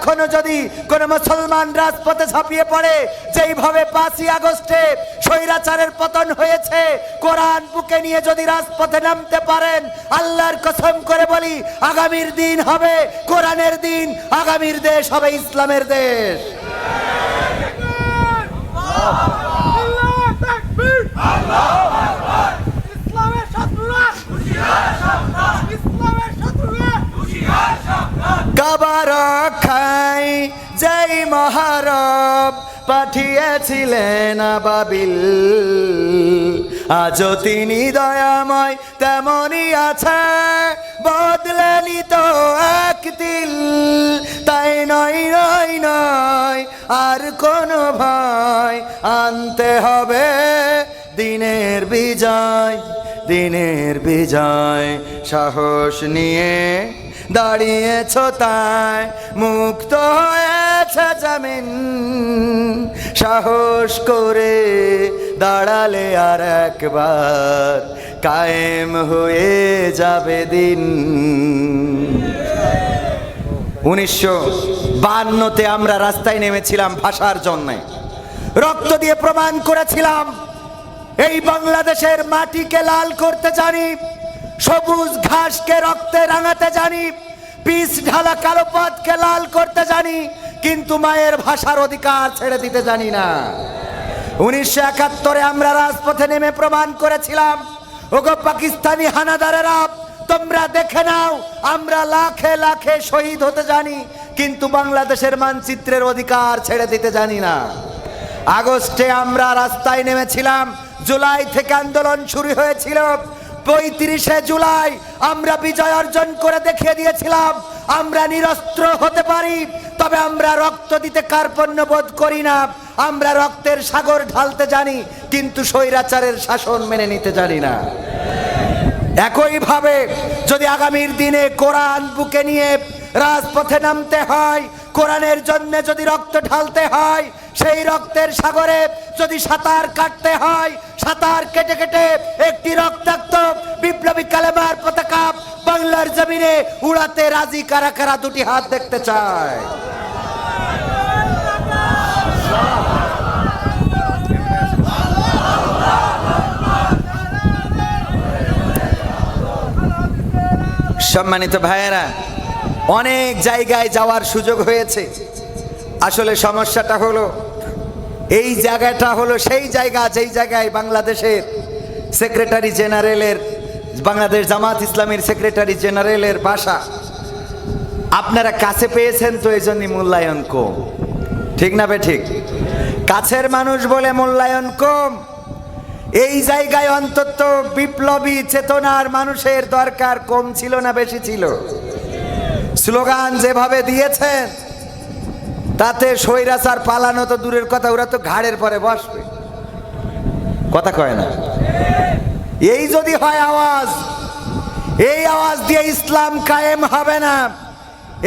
এখনো যদি কোন মুসলমান রাজপথে ঝাঁপিয়ে পড়ে, যেইভাবে 5ই আগস্টে স্বৈরাচারের পতন হয়েছে, কোরআন বুকে নিয়ে যদি রাজপথে নামতে পারেন, আল্লাহর কসম করে বলি আগামীর দিন হবে কোরআনের দিন, আগামীর দেশ হবে ইসলামের দেশ। কাবা রক্ষায় যেই মহারব পাঠিয়েছিলেন আবাবিল, আজও তিনি দয়াময় তেমনই আছে, বদলেনি তো এক দিল। তাই নয় নয় নয় আর কোনো ভয়, আনতে হবে দিনের বিজয়, দিনের বিজয়। সাহস নিয়ে দাঁড়িয়েছ তাই মুক্ত হয়েছে জমিন, সাহস করে দাঁড়ালে আর একবার কায়েম হয়ে যাবে দিন। 1952-তে আমরা রাস্তায় নেমেছিলাম ভাষার জন্য, রক্ত দিয়ে প্রমাণ করেছিলাম এই বাংলাদেশের মাটিকে লাল করতে জানি, সবুজ ঘাসকে রক্তে রাঙাতে জানি, পিচ ঢালা কালো পথকে লাল করতে জানি, কিন্তু মায়ের ভাষার অধিকার ছেড়ে দিতে জানি না। 1971-এ আমরা রাজপথে নেমে প্রমাণ করেছিলাম, ওগো পাকিস্তানি হানাদারেরা, তোমরা দেখে নাও আমরা লাখে লাখে শহীদ হতে জানি, কিন্তু বাংলাদেশের মানচিত্রের অধিকার ছেড়ে দিতে জানি না। আগস্টে আমরা রাস্তায় নেমেছিলাম, জুলাই থেকে আন্দোলন শুরু হয়েছিল, 35শে জুলাই আমরা বিজয় অর্জন করে দেখিয়ে দিয়েছিলাম আমরা নিরস্ত্র হতে পারি, তবে আমরা রক্ত দিতে কার্পণ্য বোধ করি না। আমরা রক্তের সাগর ঢালতে জানি, কিন্তু স্বৈরাচারের শাসন মেনে নিতে জানি না। একইভাবে যদি আগামীর দিনে কোরআন বুকে নিয়ে রাজপথে নামতে হয়, কোরআনের জন্য যদি রক্ত ঢালতে হয়, সেই রক্তের সাগরে যদি সাঁতার কাটতে হয়, সাঁতার কেটে কেটে একটি রক্তাক্ত বিপ্লবী কালেমার পতাকা বাংলার জমিনে উড়াতে রাজি কারা কারা? দুটি হাত দেখতে চায়। সম্মানিত ভাইয়েরা, অনেক জায়গায় যাওয়ার সুযোগ হয়েছে। আসলে সমস্যাটা হলো, এই জায়গাটা হলো সেই জায়গা যেই জায়গায় বাংলাদেশের সেক্রেটারি জেনারেলের, বাংলাদেশ জামাত ইসলামীর সেক্রেটারি জেনারেলের বাসা। আপনারা কাছে পেয়েছেন তো, এই জন্যই মূল্যায়ন কম, ঠিক না বে ঠিক? কাছের মানুষ বলে মূল্যায়ন কম। এই জায়গায় অন্তত বিপ্লবী চেতনার মানুষের দরকার কম ছিল না বেশি ছিল? স্লোগান যেভাবে দিয়েছেন তাতে স্বৈরাচার পালানো তো দূরের কথা, ওরা তো ঘাড়ের পরে বসবে, কথা কয় না? এই যদি হয় আওয়াজ, এই আওয়াজ দিয়ে ইসলাম কায়েম হবে না,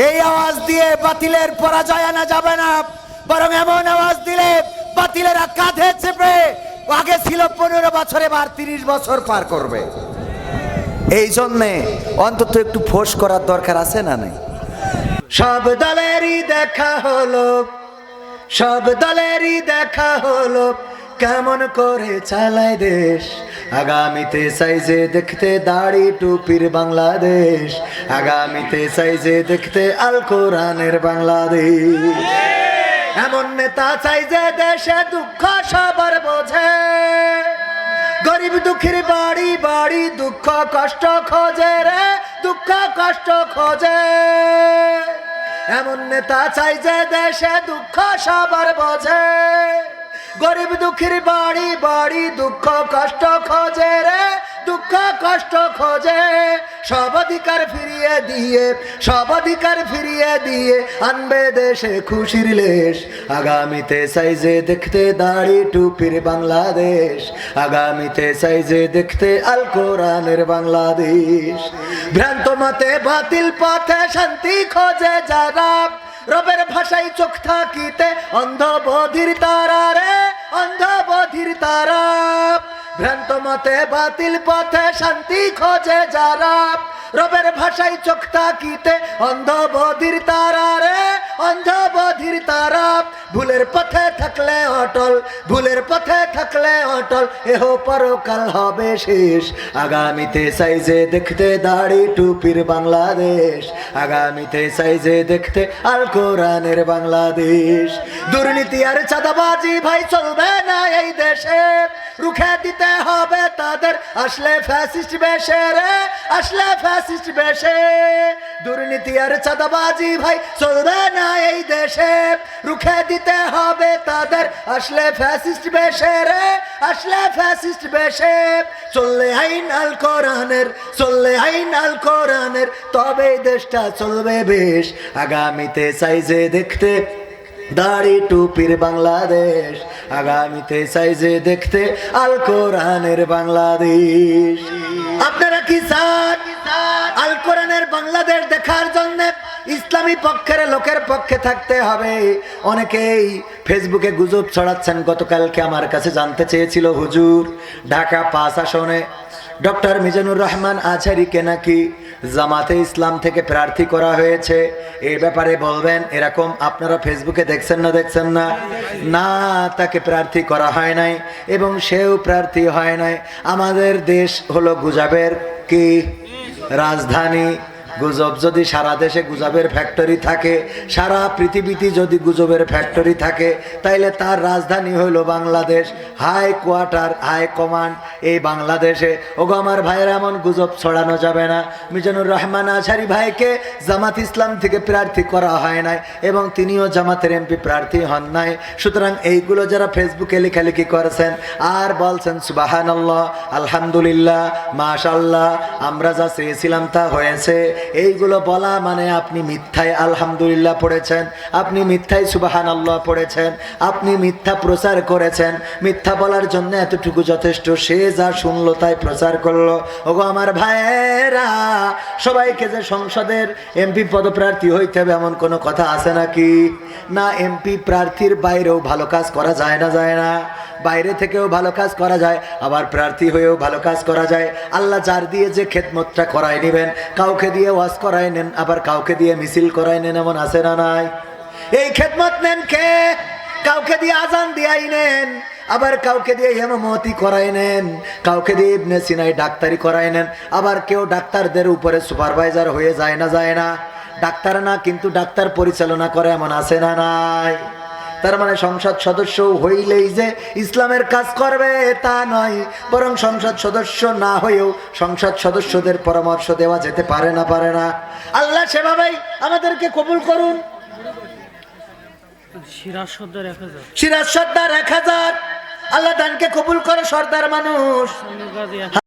এই আওয়াজ দিয়ে বাতিলের পরাজয় আনা যাবে না, বরং এমন আওয়াজ দিলে বাতিলেরা কাঁধে চেপে, আগে ছিল 15 বছর, এবার 30 বছর পার করবে। এই জন্যে অন্তত একটু ফোঁস করার দরকার আছে না নাই? সব দলেরই দেখা হলো, সব দলেরই দেখা হলো, কেমন করে চালায় দেশ। আগামীতে সাইজে দেখতে দাড়ি টুপির বাংলাদেশ, আগামীতে সাইজে দেখতে আল কোরআনের বাংলাদেশ। এমন নেতা চাই যে দেশে দুঃখ সবার বোঝে, গরিব দুঃখীর বাড়ি বাড়ি দুঃখ কষ্ট খোঁজে রে, দুঃখ কষ্ট খোঁজে। এমন নেতা চাই যে দেশে দুঃখ সবার বোঝে, গরিব দুঃখীর বাড়ি বাড়ি দুঃখ কষ্ট খোঁজে রে, দুঃখ কষ্ট খোঁজে। সব অধিকার ফিরিয়ে দিয়ে, সব অধিকার ফিরিয়ে দিয়ে আনবে দেশে খুশির লেশ। আগামীতে সাইজে দেখতে দাড়ি টুপির বাংলাদেশ, আগামীতে সাইজে দেখতে আল কোরআনের বাংলাদেশ। ভ্রান্ত মতে বাতিল পথে শান্তি খোঁজে যারা, রবের ভাষায় চোখ থাকিতে অন্ধ বধির তারা রে, অন্ধ বধির তারা। ভ্রান্ত মতে বাতিল পথে শান্তি খোঁজে যারা, রবের ভাষায় চোখ তাকিতে অন্ধ বধির তারা রে, অন্ধ বধির তারা। ভুলের পথে থাকলে অটল, ভুলের পথে থাকলে অটল, এহ পরকাল হবে শেষ। আগামীতে সাইজে দেখতে দাড়ি টুপির বাংলাদেশ, আগামীতে সাইজে দেখতে আল কোরআনের বাংলাদেশ। দুর্নীতি আর চাঁদাবাজি ভাই চলবে না এই দেশে, রুখে দিতে হবে তাদের আসলে ফ্যাসিস্ট বেশে রে, আসলে ফ্যাসিস্ট বেশে। দুর্নীতি আর চাঁদাবাজি ভাই চলবে না এই দেশে, রুখে দিতে হবে তাদের আসলে ফ্যাসিস্ট বেশে রে, আসলে ফ্যাসিস্ট বেশে। চললে আইন আল কোরআনের, চললে আইন আল কোরআনের, তবে দেশটা চলবে বেশ। আগামীতে সাইজে দেখতে দাড়ি টুপির বাংলাদেশ, আগামীতে সাইজে দেখতে আল কোরআনের বাংলাদেশ। আপনারা কি চান আল কোরআনের বাংলাদেশ দেখার জন্য? ইসলামী পক্ষের লোকের পক্ষে থাকতে হবে। অনেকেই ফেসবুকে গুজব ছড়াচ্ছেন। গতকালকে আমার কাছে জানতে চেয়েছিল, হুজুর ঢাকা 5 আসনে ডক্টর মিজানুর রহমান আজহারীকে নাকি জামাতে ইসলাম থেকে প্রার্থী করা হয়েছে, এই ব্যাপারে বলবেন। এরকম আপনারা ফেসবুকে দেখছেন না? দেখছেন না? না, তাকে প্রার্থী করা হয় নাই এবং সেও প্রার্থী হয় নাই। আমাদের দেশ হলো গুজবের কি রাজধানী। গুজব যদি সারা দেশে গুজবের ফ্যাক্টরি থাকে, সারা পৃথিবীতে যদি গুজবের ফ্যাক্টরি থাকে, তাইলে তার রাজধানী হইল Bangladesh. High quarter, high command এই বাংলাদেশে। ওগো আমার ভাইয়ের, এমন গুজব ছড়ানো যাবে না। মিজানুর রহমান আজহারী ভাইকে জামাত ইসলাম থেকে প্রার্থী করা হয় নাই এবং তিনিও জামাতের এমপি প্রার্থী হন নাই। সুতরাং এইগুলো যারা ফেসবুকে লেখালেখি করেছেন আর বলছেন সুবহানাল্লাহ, আলহামদুলিল্লাহ, মাশাআল্লাহ, আমরা যা চেয়েছিলাম তা হয়েছে, এইগুলো বলা মানে আপনি মিথ্যায় আলহামদুলিল্লাহ পড়েছেন, আপনি মিথ্যায় সুবহানাল্লাহ পড়েছেন, আপনি মিথ্যা প্রচার করেছেন। মিথ্যা বলার জন্য এতটুকু যথেষ্ট। সে যা শুনলো তাই প্রচার করলো। ওগো আমার ভাইয়েরা, সবাইকে যে সংসদের এমপি পদপ্রার্থী হইতে হবে এমন কোনো কথা আছে নাকি? না, এমপি প্রার্থীর বাইরেও ভালো কাজ করা যায় না, যায় না? বাইরে থেকেও ভালো কাজ করা যায়, আবার প্রার্থী হয়েও ভালো কাজ করা যায়। আল্লাহ যার দিয়ে যে খেদমতটা করাই নেবেন, কাউকে দিয়ে ওয়াজ করাই নেন, আবার কাউকে দিয়ে মিছিল করাই নেন, এমন আছে না নাই? এই খেদমত নেন কে? কাউকে দিয়ে আজান দিয়াই নেন, আবার কাউকে দিয়ে ইমামতি করাই নেন, কাউকে দিয়ে ইবনে সিনাই ডাক্তারি করাই নেন, আবার কেউ ডাক্তারদের উপরে সুপারভাইজার হয়ে যায় না, যায় না? ডাক্তার না কিন্তু ডাক্তার পরিচালনা করে, এমন আছে না নাই? তার মানে সংসদ সদস্য হইলেই যে ইসলামের কাজ করবে তা নয়, বরং সংসদ সদস্য না হয়েও সংসদ সদস্যদের পরামর্শ দেওয়া যেতে পারে না, পারে না? আল্লাহ সেভাবেই আমাদেরকে কবুল করুন। সিরাজ সর্দার 1000, সিরাজ সর্দার 1000, আল্লাহ দানকে কবুল করে। সর্দার মানুষ।